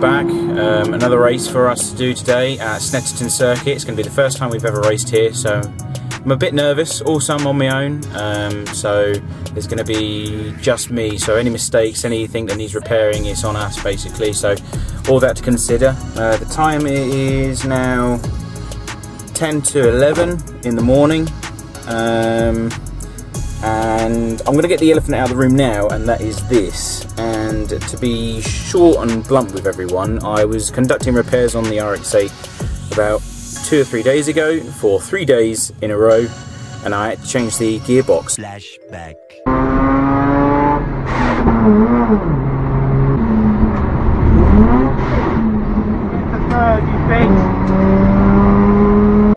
back. Another race for us to do today at Snetterton circuit. It's going to be the first time we've ever raced here, so I'm a bit nervous. Also, I'm on my own, so it's going to be just me. So any mistakes, anything that needs repairing, it's on us basically. So all that to consider. The time is now 10 to 11 in the morning. And I'm going to get the elephant out of the room now, and that is this. And to be short and blunt with everyone, I was conducting repairs on the Ep.6 about 2 or 3 days ago for 3 days in a row, and I had to change the gearbox. Flashback.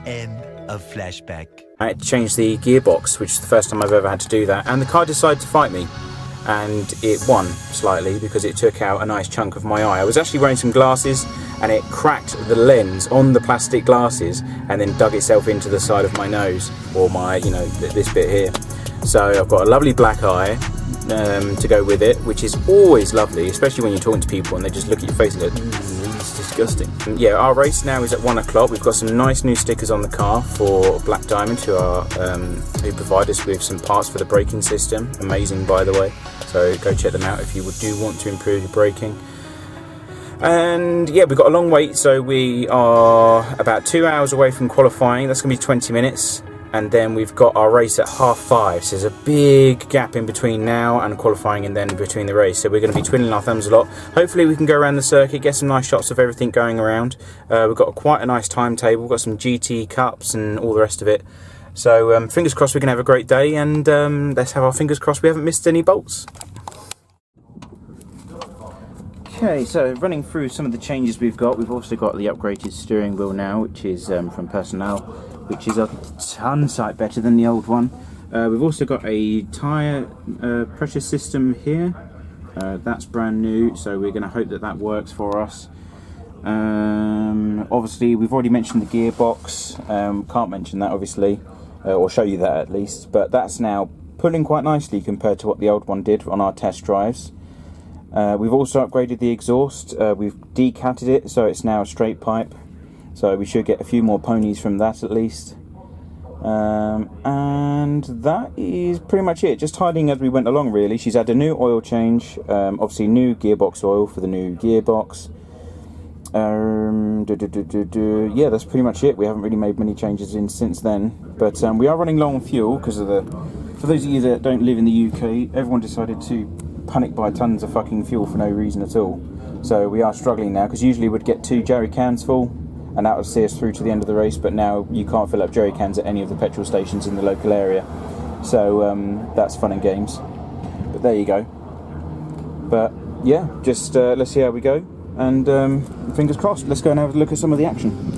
End of flashback. I had to change the gearbox, which is the first time I've ever had to do that, and the car decided to fight me, and it won slightly because it took out a nice chunk of my eye. I was actually wearing some glasses, and it cracked the lens on the plastic glasses and then dug itself into the side of my nose, or my, you know, this bit here. So I've got a lovely black eye to go with it, which is always lovely, especially when you're talking to people and they just look at your face and go, it's disgusting. Yeah, our race now is at 1 o'clock. We've got some nice new stickers on the car for Black Diamond, who provide us with some parts for the braking system. Amazing, by the way. So go check them out if you do want to improve your braking. And yeah, we've got a long wait, so we are about 2 hours away from qualifying. That's going to be 20 minutes. And then we've got our race at 5:30, so there's a big gap in between now and qualifying, and then between the race. So we're going to be twiddling our thumbs a lot. Hopefully we can go around the circuit, get some nice shots of everything going around. We've got quite a nice timetable. We've got some GT cups and all the rest of it. So fingers crossed we can have a great day, and let's have our fingers crossed we haven't missed any bolts. Okay, so running through some of the changes we've also got the upgraded steering wheel now, which is from Personnel, which is a ton sight better than the old one. We've also got a tyre pressure system here. That's brand new, so we're going to hope that that works for us. Obviously, we've already mentioned the gearbox. Can't mention that, obviously, or show you that at least, but that's now pulling quite nicely compared to what the old one did on our test drives. We've also upgraded the exhaust. We've decatted it, so it's now a straight pipe. So we should get a few more ponies from that at least. And that is pretty much it. Just tidying as we went along, really. She's had a new oil change. Obviously new gearbox oil for the new gearbox. Yeah, that's pretty much it. We haven't really made many changes since then. But we are running low on fuel because of for those of you that don't live in the UK, everyone decided to panic buy tons of fucking fuel for no reason at all. So we are struggling now, because usually we'd get 2 jerry cans full, and that would see us through to the end of the race, but now you can't fill up jerry cans at any of the petrol stations in the local area. So that's fun and games. But there you go. But yeah, just let's see how we go, and fingers crossed. Let's go and have a look at some of the action.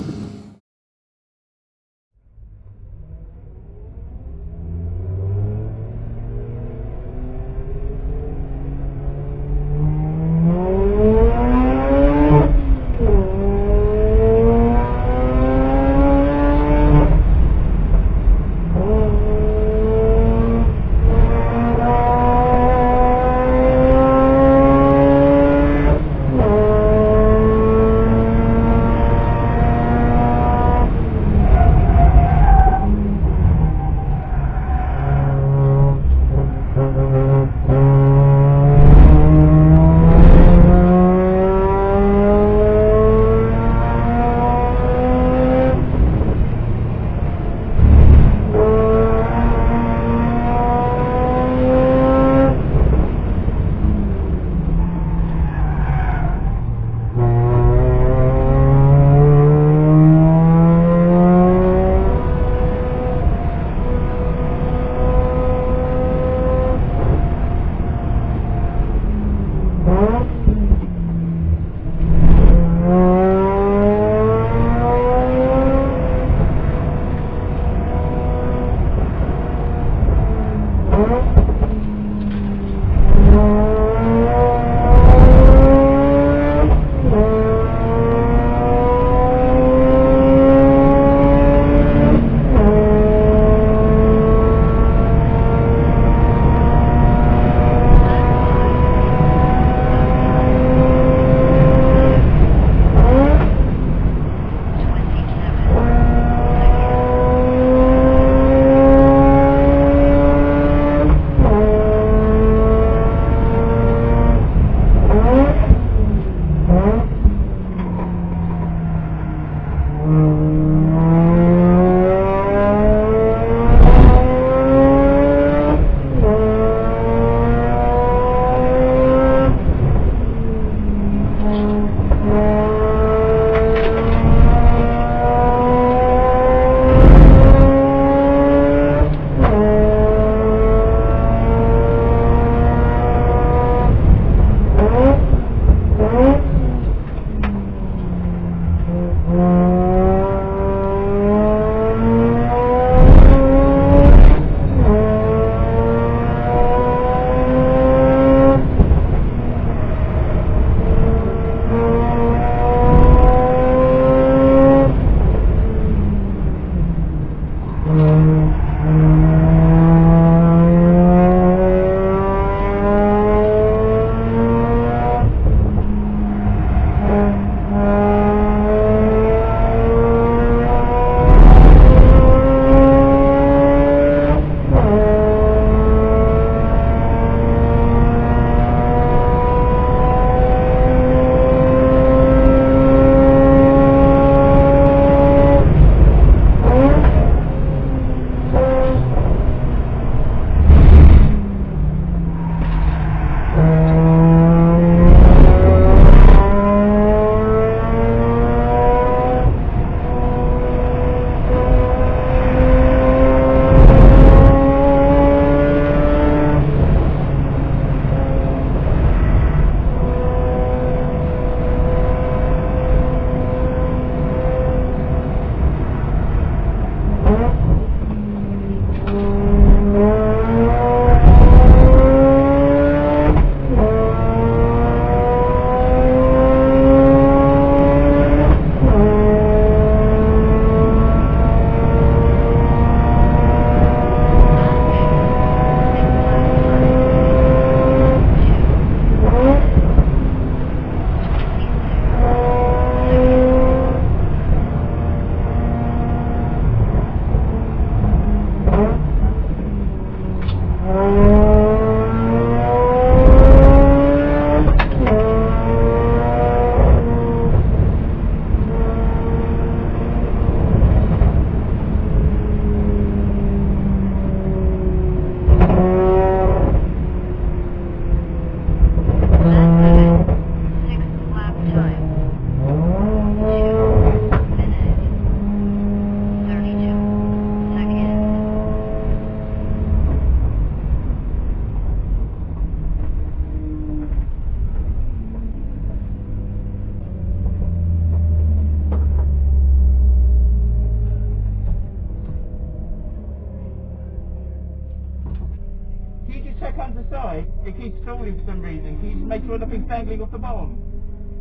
Can you just check under the side? It keeps stalling for some reason. Can you just make sure nothing's dangling off the bottom?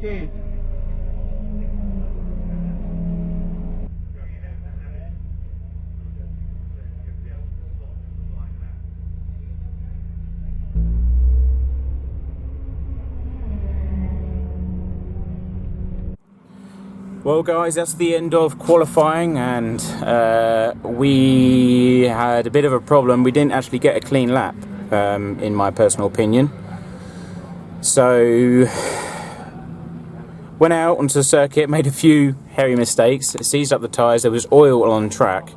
Cheers. Well guys, that's the end of qualifying, and we had a bit of a problem. We didn't actually get a clean lap, in my personal opinion. So went out onto the circuit, made a few hairy mistakes, seized up the tyres. There was oil on track.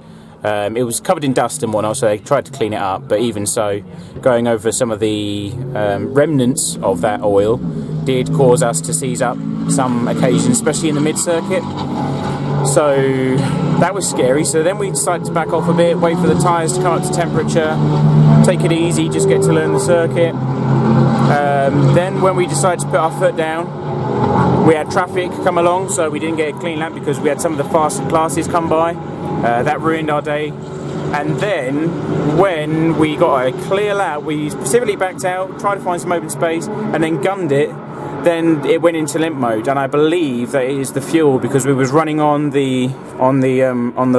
It was covered in dust and whatnot, so they tried to clean it up, but even so, going over some of the remnants of that oil did cause us to seize up some occasions, especially in the mid-circuit. So that was scary. So then we decided to back off a bit, wait for the tyres to come up to temperature, take it easy, just get to learn the circuit. Then when we decided to put our foot down, we had traffic come along, so we didn't get a clean lap because we had some of the faster classes come by. That ruined our day. And then when we got a clear lap, we specifically backed out, tried to find some open space, and then gunned it. Then it went into limp mode, and I believe that it is the fuel, because we was running on the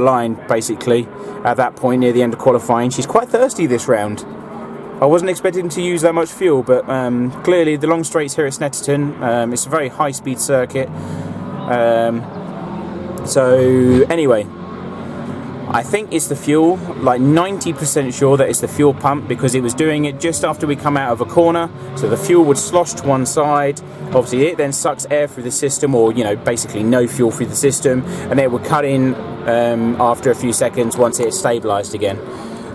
line basically at that point near the end of qualifying. She's quite thirsty this round. I wasn't expecting to use that much fuel, but clearly the long straights here at Snetterton, it's a very high-speed circuit. So anyway, I think it's the fuel, like 90% sure that it's the fuel pump, because it was doing it just after we come out of a corner, so the fuel would slosh to one side. Obviously it then sucks air through the system, or basically no fuel through the system, and it would cut in after a few seconds once it stabilised again.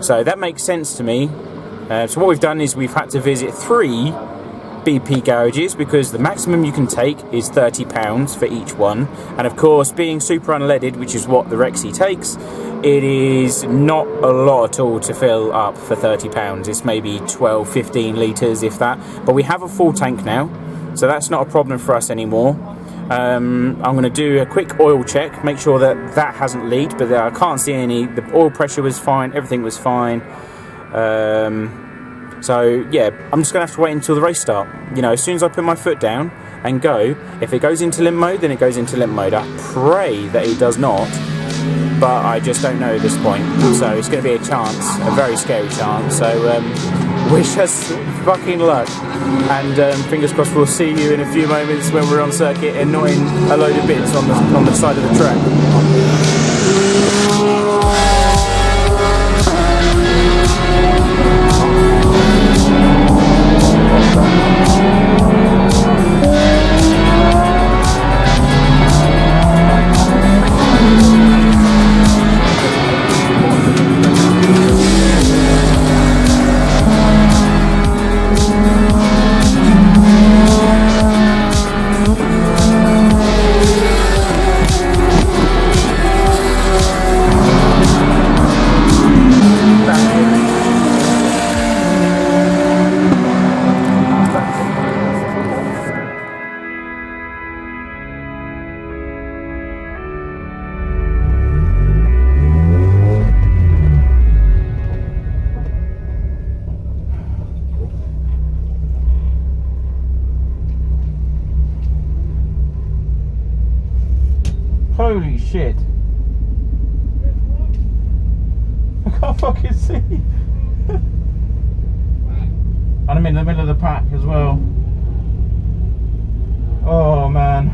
So that makes sense to me. So what we've done is we've had to visit 3 BP garages, because the maximum you can take is £30 for each one, and of course, being super unleaded, which is what the Rexy takes, it is not a lot at all to fill up for £30. It's maybe 12-15 litres, if that, but we have a full tank now, so that's not a problem for us anymore. I'm going to do a quick oil check, make sure that that hasn't leaked, but I can't see any. The oil pressure was fine, everything was fine. So yeah, I'm just going to have to wait until the race start. As soon as I put my foot down and go, if it goes into limp mode, then it goes into limp mode. I pray that it does not, but I just don't know at this point. So it's going to be a chance, a very scary chance. So wish us fucking luck, and fingers crossed we'll see you in a few moments when we're on circuit and not in a load of bits on the side of the track. Holy shit. I can't fucking see. And I'm in the middle of the pack as well. Oh man.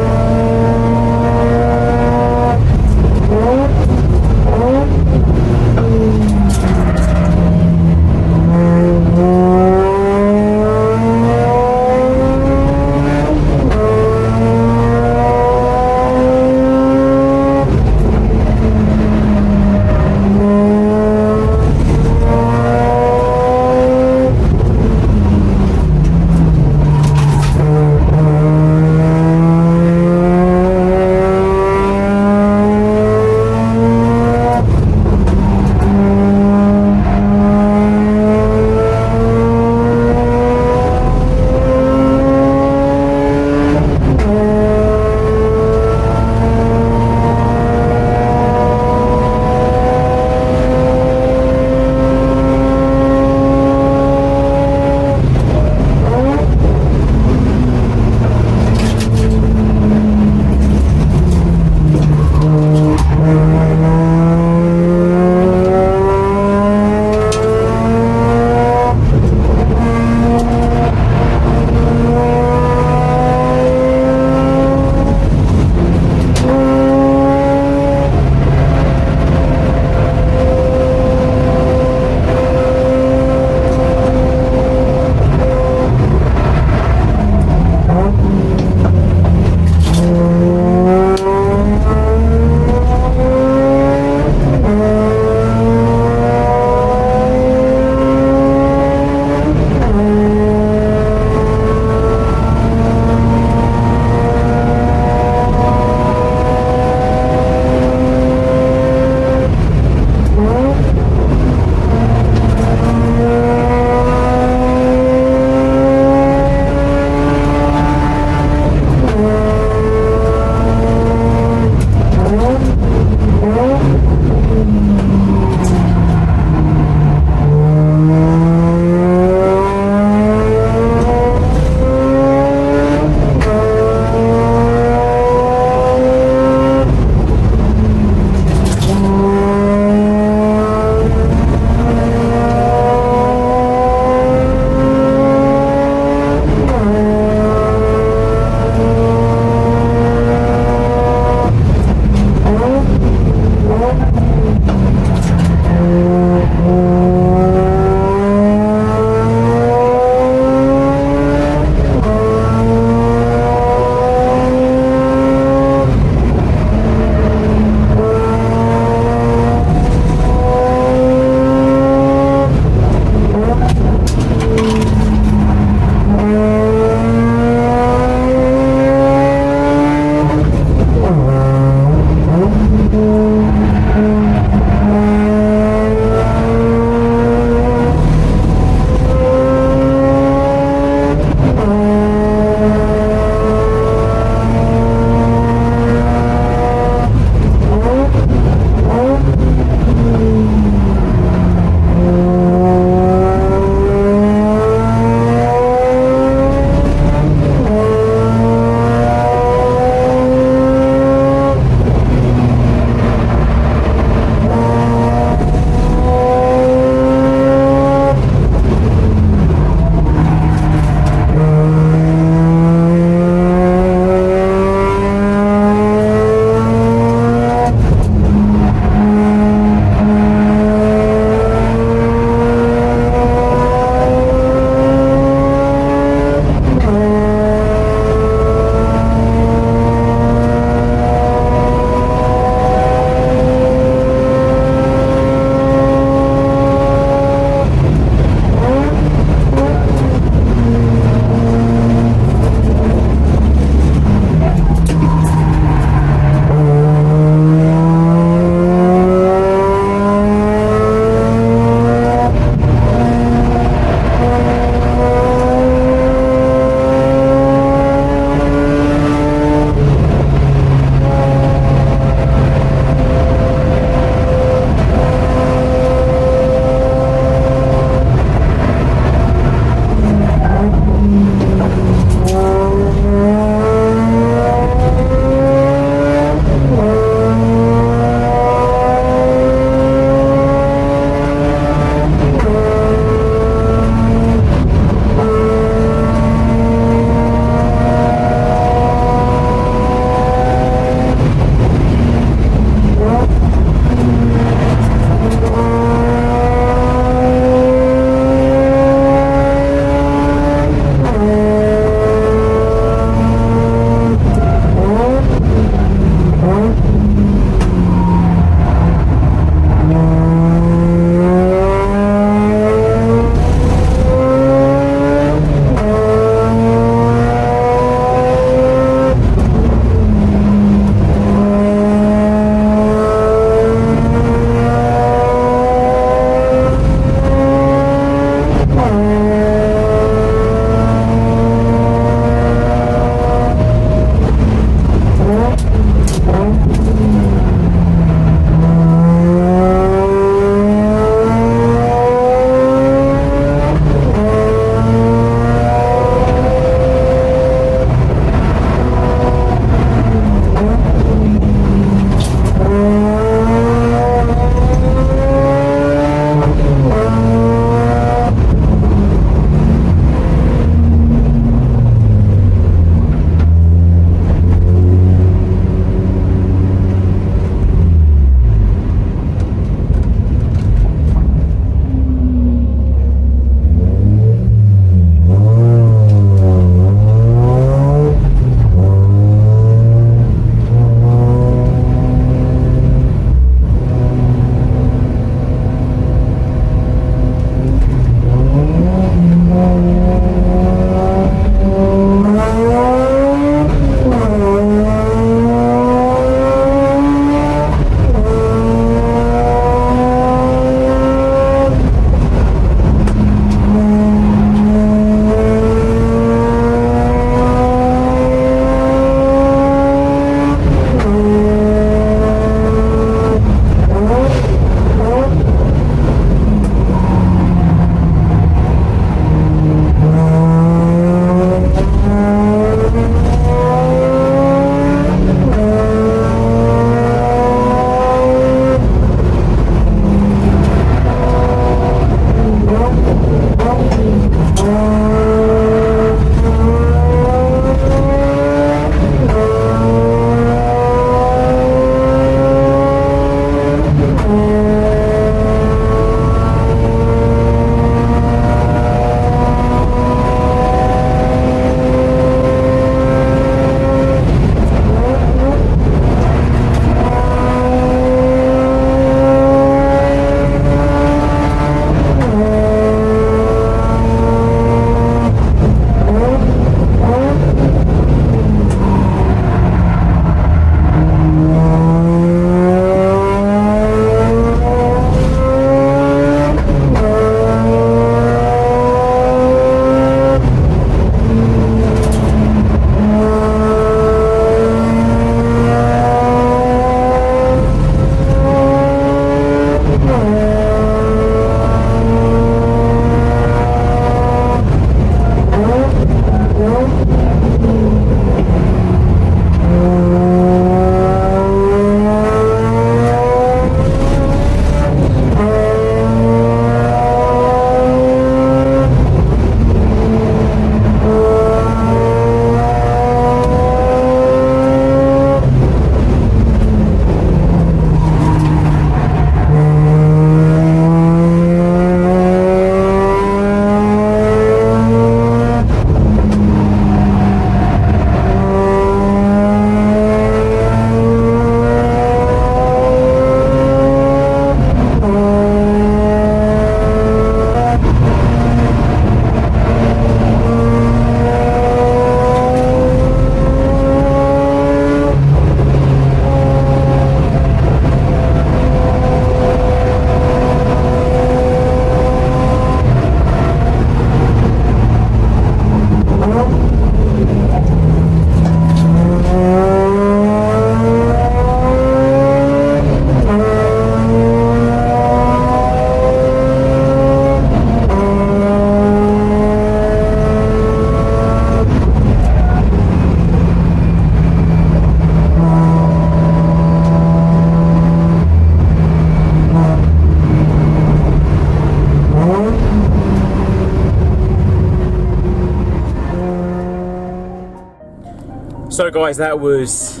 So guys, that was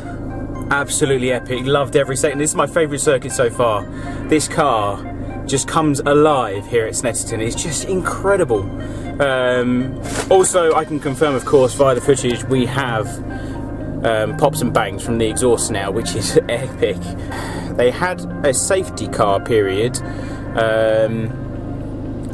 absolutely epic. Loved every second. This is my favourite circuit so far. This car just comes alive here at Snetterton. It's just incredible. Also, I can confirm, of course, via the footage, we have pops and bangs from the exhaust now, which is epic. They had a safety car period,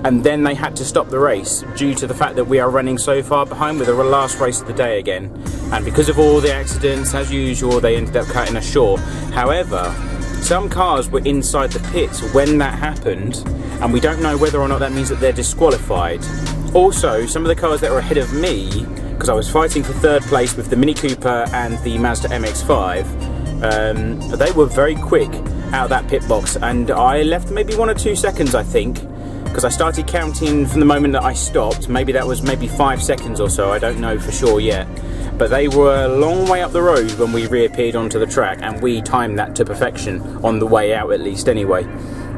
and then they had to stop the race due to the fact that we are running so far behind with the last race of the day again. And because of all the accidents, as usual, they ended up cutting us short. However, some cars were inside the pits when that happened, and we don't know whether or not that means that they're disqualified. Also, some of the cars that were ahead of me, because I was fighting for third place with the Mini Cooper and the Mazda MX-5, they were very quick out of that pit box, and I left maybe 1 or 2 seconds, I think, because I started counting from the moment that I stopped. Maybe that was maybe 5 seconds or so, I don't know for sure yet. But they were a long way up the road when we reappeared onto the track, and we timed that to perfection on the way out, at least anyway.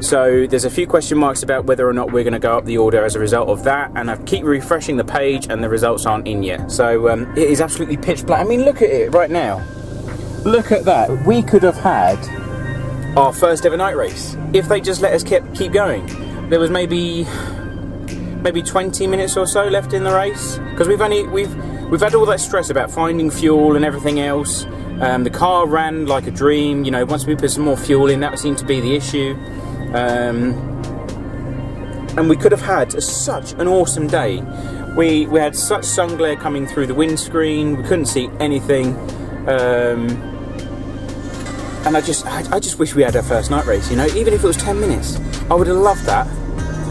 So there's a few question marks about whether or not we're going to go up the order as a result of that, and I keep refreshing the page and the results aren't in yet. So it is absolutely pitch black. I mean, look at it right now. Look at that. We could have had our first ever night race if they just let us keep going. There was maybe 20 minutes or so left in the race, because we've had all that stress about finding fuel and everything else. The car ran like a dream. You know, once we put some more fuel in, that seemed to be the issue. And we could have had such an awesome day. We had such sun glare coming through the windscreen. We couldn't see anything. And I just wish we had our first night race. You know, even if it was 10 minutes, I would have loved that.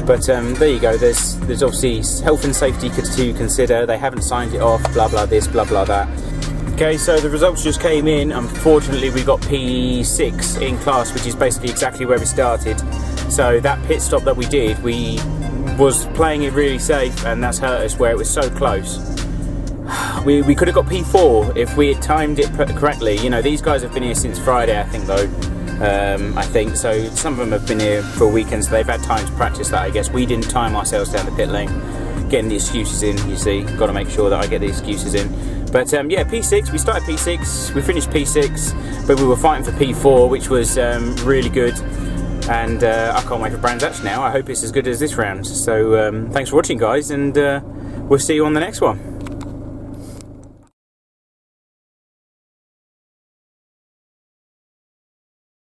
But there you go. There's obviously health and safety to consider. They haven't signed it off. Blah blah this, blah blah that. Okay, so the results just came in. Unfortunately, we got P6 in class, which is basically exactly where we started. So that pit stop that we did, we was playing it really safe, and that's hurt us where it was so close. We could have got P4 if we had timed it correctly. You know, these guys have been here since Friday, I think, though. I think so. Some of them have been here for a weekend, so they've had time to practice that, I guess. We didn't time ourselves down the pit lane. Getting the excuses in, you see. Got to make sure that I get the excuses in. But yeah, P6, we started P6, we finished P6, but we were fighting for P4, which was really good. And I can't wait for Brands Hatch now. I hope it's as good as this round. So thanks for watching, guys, and we'll see you on the next one.